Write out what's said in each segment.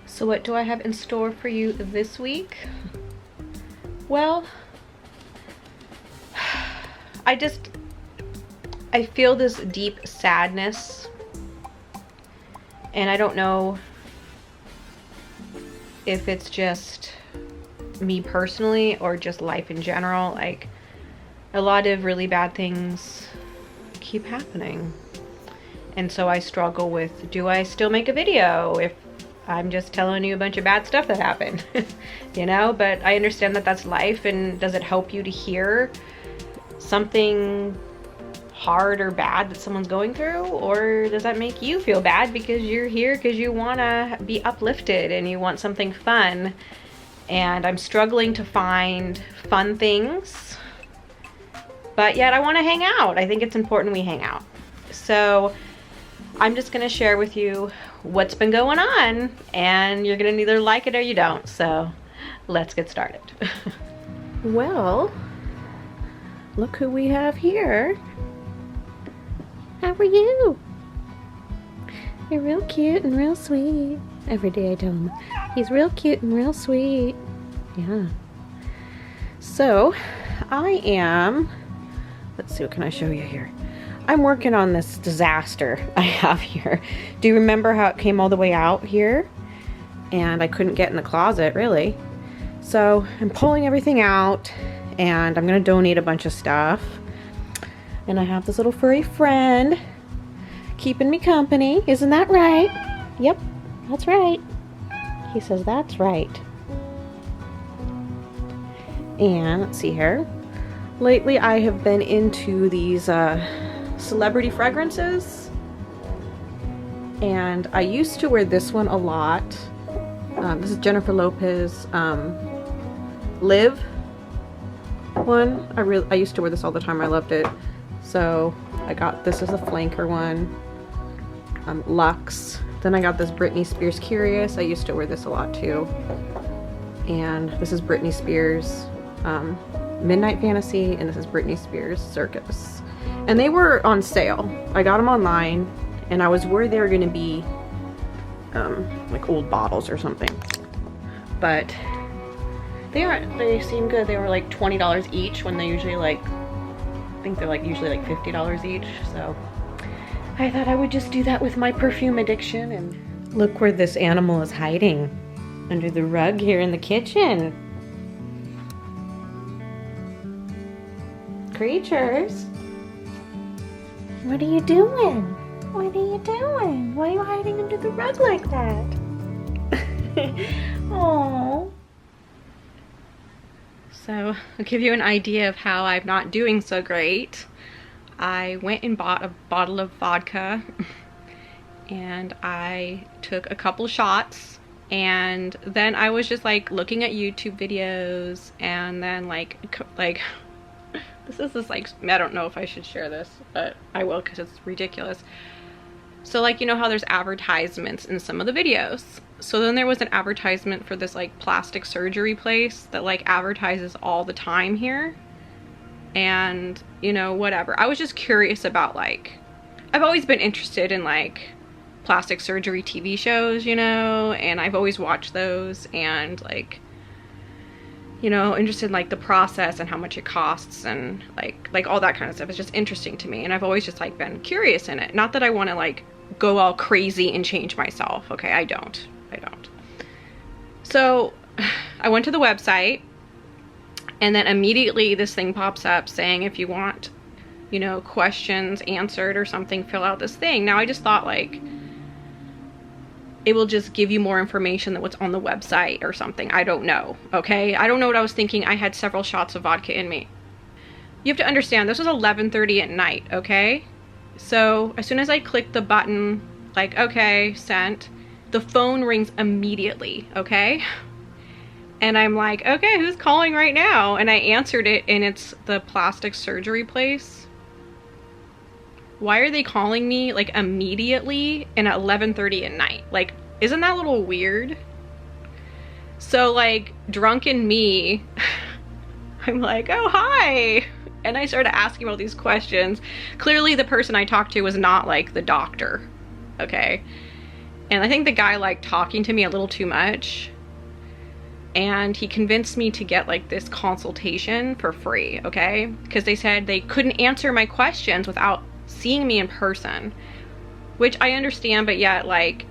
So what do I have in store for you this week? Well, I feel this deep sadness, and I don't know if it's just me personally or just life in general. Like, a lot of really bad things keep happening. And so I struggle with, do I still make a video if I'm just telling you a bunch of bad stuff that happened? You know, but I understand that that's life, and does it help you to hear something hard or bad that someone's going through? Or does that make you feel bad because you're here because you want to be uplifted and you want something fun? And I'm struggling to find fun things, but yet I want to hang out. I think it's important we hang out. So I'm just going to share with you what's been going on, and you're going to either like it or you don't. So let's get started. Well, look who we have here. How are you? You're real cute and real sweet. Every day I tell him he's real cute and real sweet. Yeah. So I am, let's see, what can I show you here? I'm working on this disaster I have here. Do you remember how it came all the way out here? And I couldn't get in the closet, really. So I'm pulling everything out, and I'm gonna donate a bunch of stuff. And I have this little furry friend keeping me company. Isn't that right? Yep, that's right. He says that's right. And let's see here. Lately I have been into these celebrity fragrances, and I used to wear this one a lot. This is Jennifer Lopez Live one. I used to wear this all the time. I loved it. So I got this as a flanker one. Luxe. Then I got this Britney Spears Curious. I used to wear this a lot too. And this is Britney Spears Midnight Fantasy, and this is Britney Spears Circus. And they were on sale. I got them online, and I was worried they were going to be like old bottles or something. But they aren't. They seem good. They were like $20 each when they usually I think they're usually like $50 each. So I thought I would just do that with my perfume addiction. And look where this animal is hiding, under the rug here in the kitchen. Creatures. What are you doing? What are you doing? Why are you hiding under the rug like that? Aww. So I'll give you an idea of how I'm not doing so great. I went and bought a bottle of vodka, and I took a couple shots, and then I was just looking at YouTube videos, and then this is just I don't know if I should share this, but I will because it's ridiculous. So you know how there's advertisements in some of the videos. So then there was an advertisement for this plastic surgery place that advertises all the time here. And you know, whatever. I was just curious about I've always been interested in plastic surgery TV shows, you know, and I've always watched those, and you know, interested in the process and how much it costs, and all that kind of stuff is just interesting to me. And I've always just been curious in it. Not that I want to go all crazy and change myself. Okay, I don't. So I went to the website, and then immediately this thing pops up saying, if you want, you know, questions answered or something, fill out this thing. Now I just thought it will just give you more information than what's on the website or something. I don't know. Okay, I don't know what I was thinking. I had several shots of vodka in me. You have to understand, this was 11:30 at night. Okay, so as soon as I clicked the button, okay, sent, the phone rings immediately. Okay, and I'm okay, who's calling right now? And I answered it, and it's the plastic surgery place. Why are they calling me immediately and at 11:30 at night? Isn't that a little weird? So drunken me, I'm oh, hi. And I started asking all these questions. Clearly the person I talked to was not the doctor. Okay. And I think the guy liked talking to me a little too much. And he convinced me to get like this consultation for free, okay? Because they said they couldn't answer my questions without seeing me in person. Which I understand, but yet like,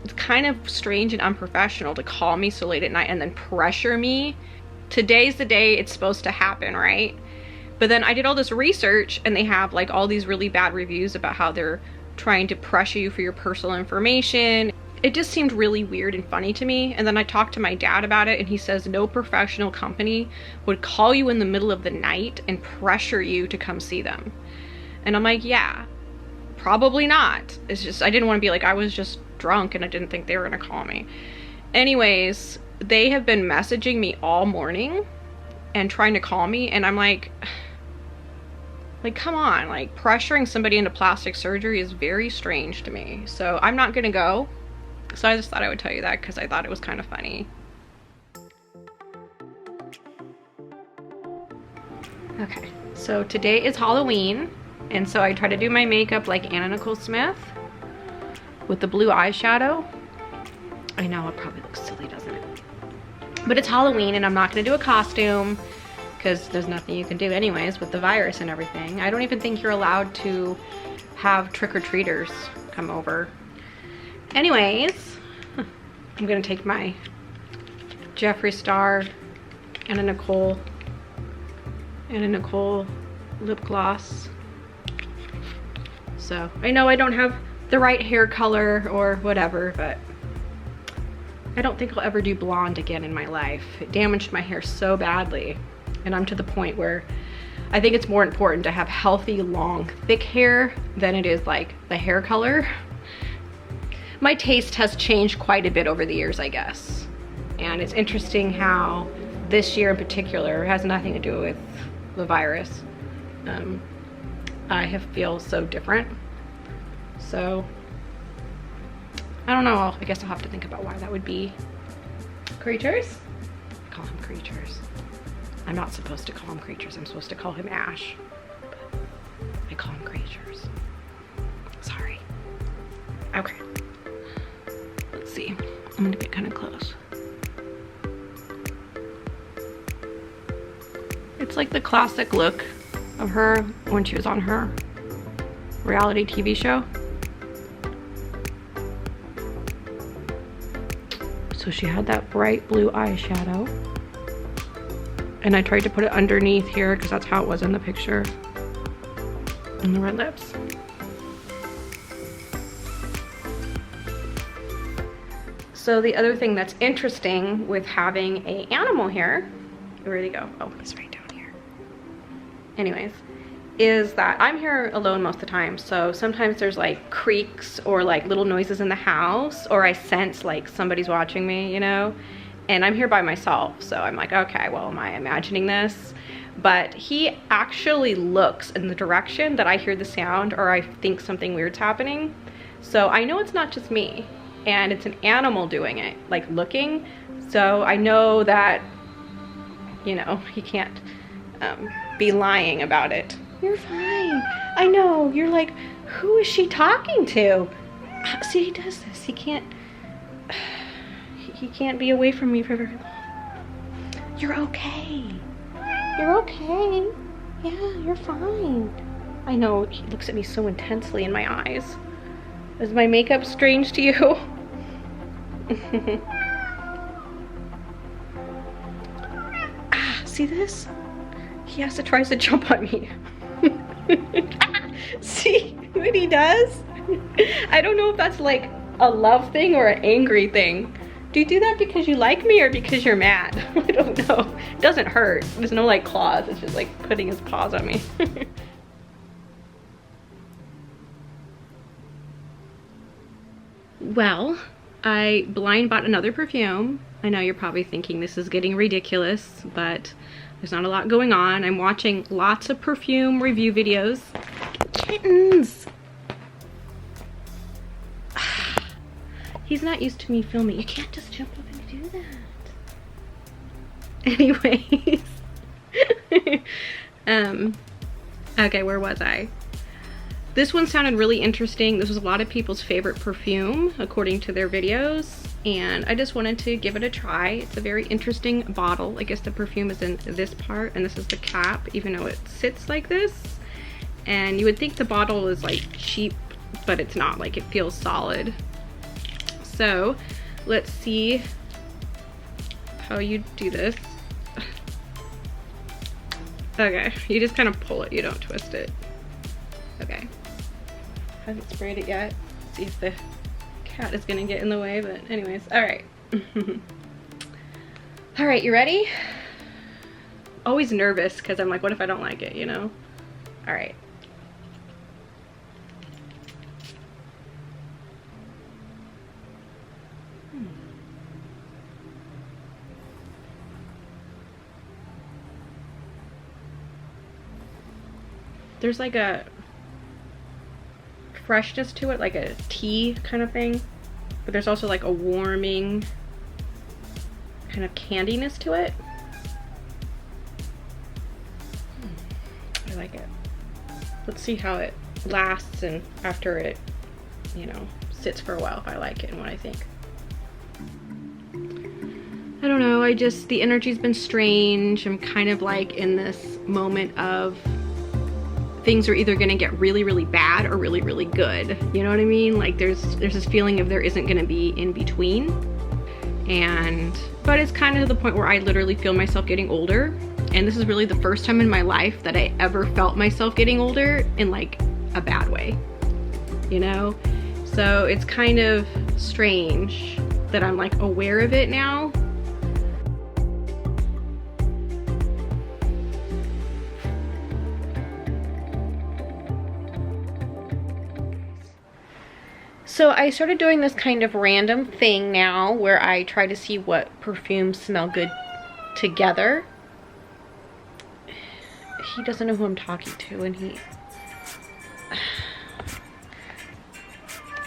it's kind of strange and unprofessional to call me so late at night and then pressure me. Today's the day it's supposed to happen, right? But then I did all this research and they have like all these really bad reviews about how they're trying to pressure you for your personal information. It just seemed really weird and funny to me. And then I talked to my dad about it and he says no professional company would call you in the middle of the night and pressure you to come see them. And I'm like, yeah, probably not. It's just, I didn't want to be like, I was just drunk and I didn't think they were gonna call me. Anyways, they have been messaging me all morning and trying to call me, and I'm like, come on, like pressuring somebody into plastic surgery is very strange to me. So I'm not gonna go. So I just thought I would tell you that because I thought it was kind of funny. Okay, so today is Halloween, and so I try to do my makeup like Anna Nicole Smith with the blue eyeshadow. I know it probably looks silly, doesn't it? But it's Halloween and I'm not gonna do a costume because there's nothing you can do anyways with the virus and everything. I don't even think you're allowed to have trick-or-treaters come over. Anyways, I'm gonna take my Jeffree Star Anna Nicole lip gloss. So I know I don't have the right hair color or whatever, but I don't think I'll ever do blonde again in my life. It damaged my hair so badly, and I'm to the point where I think it's more important to have healthy, long, thick hair than it is like the hair color. My taste has changed quite a bit over the years, I guess. And it's interesting how this year in particular has nothing to do with the virus. I feel so different. So, I don't know, I guess I'll have to think about why that would be. Creatures? I call him creatures. I'm not supposed to call him creatures, I'm supposed to call him Ash. But I call him creatures. Sorry. Okay. Let's see. I'm gonna get kind of close. It's like the classic look of her when she was on her reality TV show. So she had that bright blue eyeshadow. And I tried to put it underneath here because that's how it was in the picture. And the red lips. So the other thing that's interesting with having an animal here, where'd he go? Oh, he's right down here. Anyways, is that I'm here alone most of the time. So sometimes there's like creaks or like little noises in the house, or I sense like somebody's watching me, you know, and I'm here by myself. So I'm like, okay, well, am I imagining this? But he actually looks in the direction that I hear the sound or I think something weird's happening. So I know it's not just me, and it's an animal doing it, like looking. So I know that, you know, he can't be lying about it. You're fine. I know. You're like, who is she talking to? See, he does this. He can't be away from me for very long. You're okay. You're okay. Yeah, you're fine. I know. He looks at me so intensely in my eyes. Is my makeup strange to you? Ah, see this? He has to try to jump on me. See what he does? I don't know if that's like a love thing or an angry thing. Do you do that because you like me or because you're mad? I don't know. It doesn't hurt. There's no like claws. It's just like putting his paws on me. Well, I blind bought another perfume. I know you're probably thinking this is getting ridiculous, but there's not a lot going on. I'm watching lots of perfume review videos. Kittens! He's not used to me filming. You can't just jump up and do that. Anyways. Okay, where was I? This one sounded really interesting. This was a lot of people's favorite perfume according to their videos, and I just wanted to give it a try. It's a very interesting bottle. I guess the perfume is in this part and this is the cap, even though it sits like this. And you would think the bottle is like cheap, but it's not. Like, it feels solid. So let's see how you do this. Okay, you just kind of pull it, you don't twist it. Okay, haven't sprayed it yet. Let's see if the cat is gonna get in the way, but anyways, all right. All right, you ready? Always nervous because I'm like, what if I don't like it, you know? All right. There's like a freshness to it, like a tea kind of thing, but there's also like a warming kind of candiness to it. I like it. Let's see how it lasts and after it, you know, sits for a while, if I like it and what I think. I don't know, the energy's been strange. I'm kind of like in this moment of things are either gonna get really, really bad or really, really good. You know what I mean? Like there's this feeling of there isn't gonna be in between. But it's kind of to the point where I literally feel myself getting older. And this is really the first time in my life that I ever felt myself getting older in like a bad way, you know? So it's kind of strange that I'm like aware of it now. So I started doing this kind of random thing now where I try to see what perfumes smell good together. He doesn't know who I'm talking to, and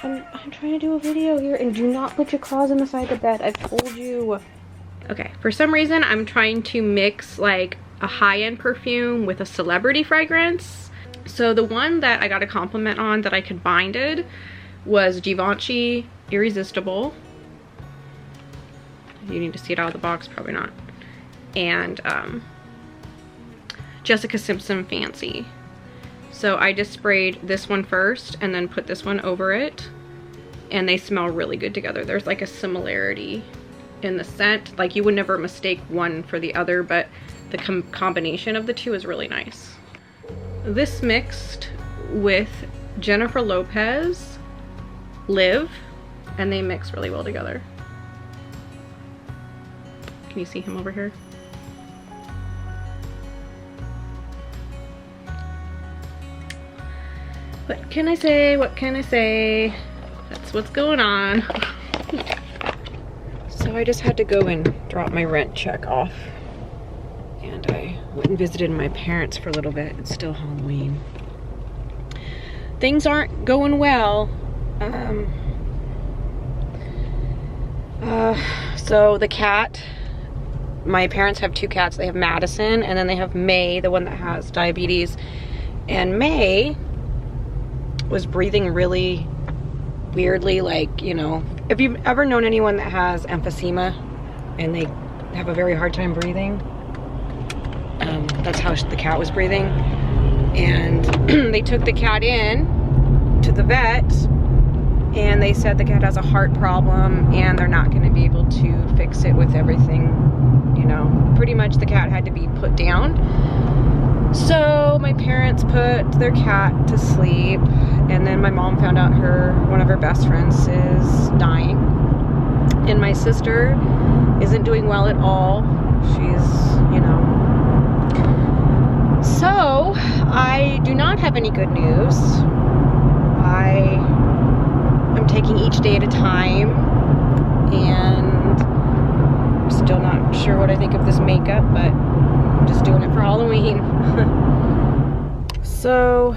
I'm trying to do a video here, and do not put your claws in the side of the bed. I've told you. Okay, for some reason I'm trying to mix like a high-end perfume with a celebrity fragrance. So the one that I got a compliment on that I could binded was Givenchy Irresistible. You need to see it out of the box, probably not. And Jessica Simpson Fancy. So I just sprayed this one first and then put this one over it, and they smell really good together. There's like a similarity in the scent. Like you would never mistake one for the other, but the combination of the two is really nice. This mixed with Jennifer Lopez Live, and they mix really well together. Can you see him over here? What can I say? What can I say? That's what's going on. So I just had to go and drop my rent check off, and I went and visited my parents for a little bit. It's still Halloween. Things aren't going well. So the cat, my parents have two cats. They have Madison, and then they have May, the one that has diabetes. And May was breathing really weirdly, like, you know, if you've ever known anyone that has emphysema and they have a very hard time breathing, that's how the cat was breathing. And they took the cat in to the vet, and they said the cat has a heart problem and they're not going to be able to fix it with everything, you know. Pretty much the cat had to be put down. So my parents put their cat to sleep, and then my mom found out one of her best friends is dying, and my sister isn't doing well at all. She's, you know. So I do not have any good news. I'm taking each day at a time, and I'm still not sure what I think of this makeup, but I'm just doing it for Halloween. So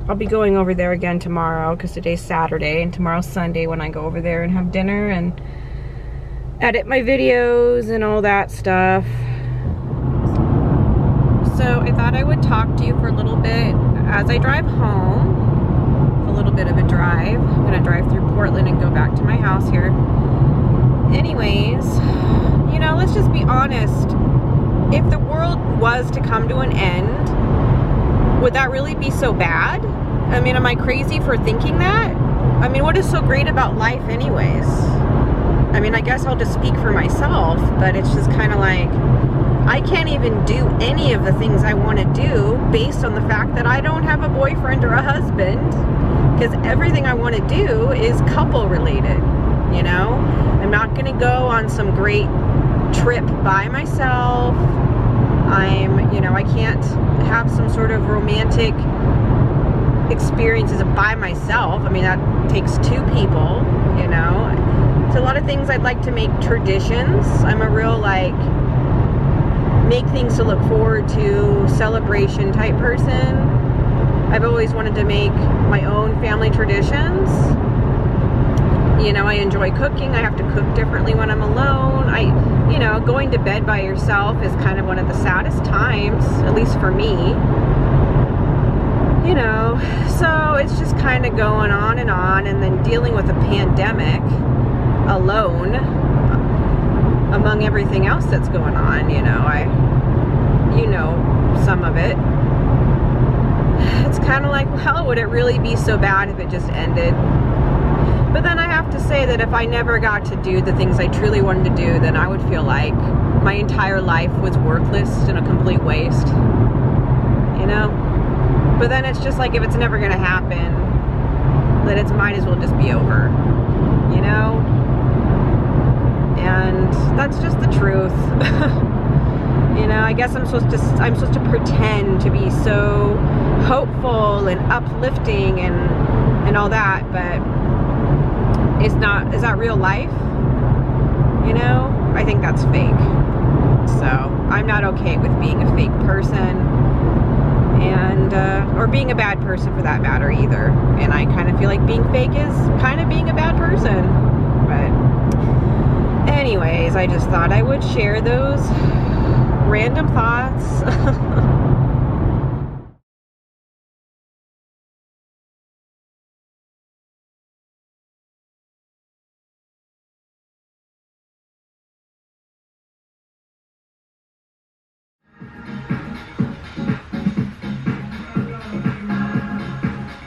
I'll be going over there again tomorrow because today's Saturday and tomorrow's Sunday when I go over there and have dinner and edit my videos and all that stuff. So I thought I would talk to you for a little bit. as I drive home, it's a little bit of a drive. I'm gonna drive through Portland and go back to my house here. Anyways, you know, let's just be honest. If the world was to come to an end, would that really be so bad? I mean, am I crazy for thinking that? I mean, what is so great about life anyways? I mean, I guess I'll just speak for myself, but it's just kind of like, I can't even do any of the things I want to do based on the fact that I don't have a boyfriend or a husband, because everything I want to do is couple related, you know? I'm not going to go on some great trip by myself. You know, I can't have some sort of romantic experiences by myself. I mean, that takes two people, you know? It's a lot of things I'd like to make traditions. I'm a real, like, make things to look forward to, celebration type person. I've always wanted to make my own family traditions. You know, I enjoy cooking. I have to cook differently when I'm alone. You know, going to bed by yourself is kind of one of the saddest times, at least for me. You know, so it's just kind of going on, and then dealing with a pandemic alone among everything else that's going on, you know. You know, some of it. It's kind of like, well, would it really be so bad if it just ended? But then I have to say that if I never got to do the things I truly wanted to do, then I would feel like my entire life was worthless and a complete waste, you know? But then it's just like, if it's never gonna happen, then it might as well just be over, you know? And that's just the truth. You know, I guess I'm supposed to pretend to be so hopeful and uplifting and all that, but is that real life? You know, I think that's fake. So I'm not okay with being a fake person, and or being a bad person for that matter either. And I kind of feel like being fake is kind of being a bad person. But anyways, I just thought I would share those random thoughts.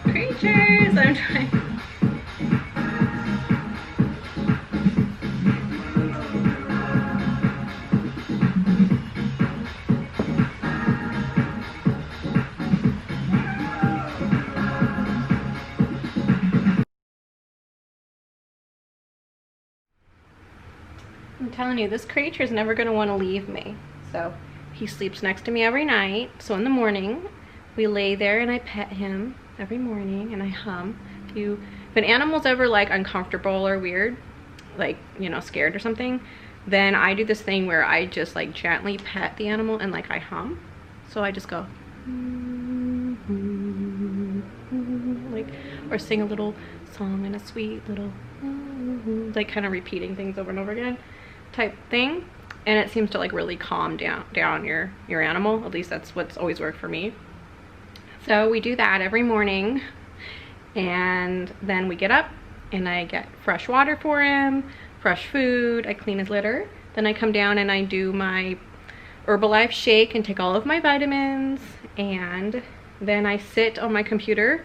Creatures, I'm trying. I'm telling you, this creature is never going to want to leave me. So he sleeps next to me every night. So in the morning, we lay there and I pet him every morning and I hum. If an animal's ever like uncomfortable or weird, like, you know, scared or something, then I do this thing where I just like gently pet the animal and like I hum. So I just go like, or sing a little song and a sweet little like kind of repeating things over and over again type thing, and it seems to like really calm down your animal. At least that's what's always worked for me. So we do that every morning, and then we get up and I get fresh water for him, fresh food, I clean his litter, then I come down and I do my Herbalife shake and take all of my vitamins, and then I sit on my computer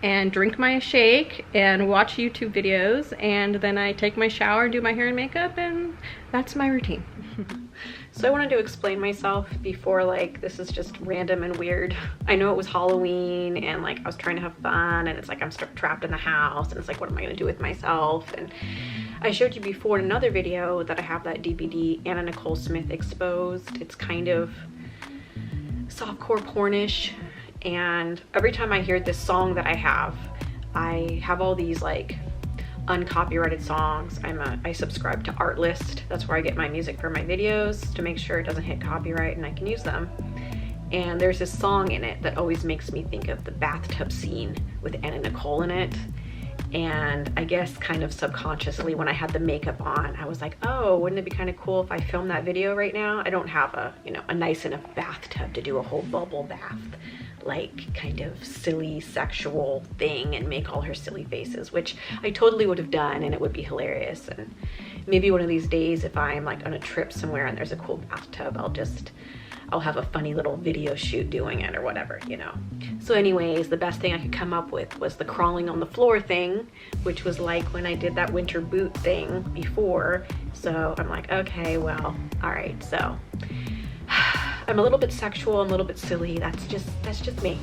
and drink my shake and watch YouTube videos, and then I take my shower, do my hair and makeup, and that's my routine. So I wanted to explain myself before, like, this is just random and weird. I know it was Halloween and like I was trying to have fun, and it's like I'm trapped in the house, and it's like, what am I gonna do with myself? And I showed you before in another video that I have that DVD, Anna Nicole Smith Exposed. It's kind of softcore pornish, and every time I hear this song that I have all these like uncopyrighted songs. I subscribe to Artlist. That's where I get my music for my videos to make sure it doesn't hit copyright and I can use them. And there's this song in it that always makes me think of the bathtub scene with Anna Nicole in it. And I guess kind of subconsciously, when I had the makeup on, I was like, oh, wouldn't it be kind of cool if I filmed that video right now? I don't have a nice enough bathtub to do a whole bubble bath like kind of silly sexual thing and make all her silly faces, which I totally would have done, and it would be hilarious. And maybe one of these days, if I'm like on a trip somewhere and there's a cool bathtub, I'll have a funny little video shoot doing it or whatever, you know. So anyways, the best thing I could come up with was the crawling on the floor thing, which was like when I did that winter boot thing before. So I'm like, okay, well, all right. So I'm a little bit sexual, I'm a little bit silly. That's just me.